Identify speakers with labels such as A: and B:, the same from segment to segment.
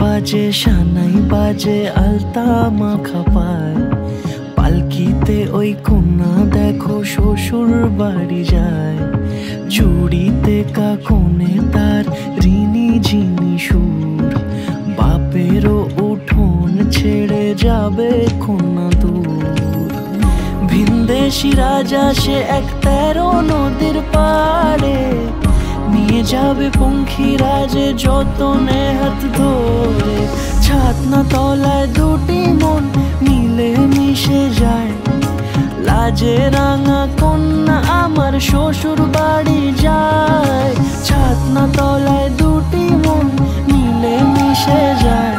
A: বাজে শানাই বাজে আলতা মাখা পায়, পালকিতে ওই কন্যা দেখো শ্বশুর বাড়ি যায়। জুড়িতে কাকনে তার ঋণী ঝিনি সুর, বাপেরও উঠোন ছেড়ে যাবে কন্যা দূর। ভিনদেশি রাজা সে এক 13 নদীর পাড়ে, নিয়ে যাবে পঙ্খী রাজে যতনে হাত ধরে। ছাতনা তলায় দুটি মন মিলে মিশে যায়, লাজে রাঙা কন্যা আমার শ্বশুর বাড়ি যায়। ছাতনা তলায় দুটি মন মিলে মিশে যায়,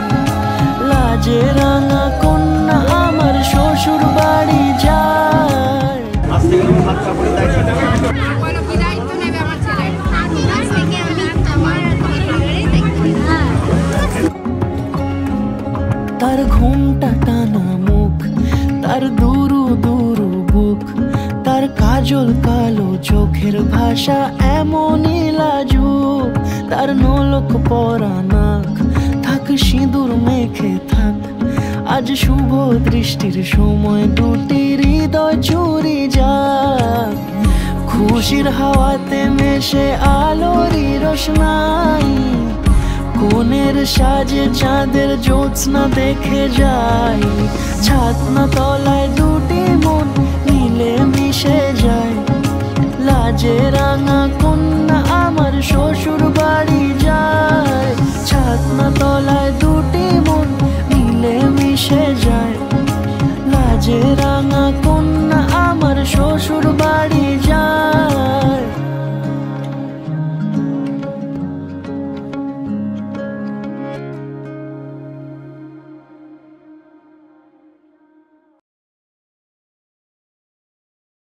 A: লাজে রাঙা কন্যা আমার শ্বশুর বাড়ি যায়। তার ঘুমটা টানা মুখ, তার দুরু দুরু বুক, তার কাজল কালো চোখের ভাষা এমনই লাজুক। তার নোলক পরা নাক, থাক সিঁদুর মেখে থাক, আজ শুভ দৃষ্টির সময় দুটি হৃদয় চুরি যাক। খুশির হাওয়াতে মেশে আলোরই রোশনাই, কোণের সাজে চাঁদের জ্যোৎস্না দেখে যাই। ছাতনা তলায় দুটি মন মিলে মিশে যায়, লাজে রাঙা কন্যা আমার শ্বশুর বাড়ি যায়। ছাতনা তলায় দুটি মন মিলে মিশে যায়, লাজে রাঙা কন্যা আমার শ্বশুর বাড়ি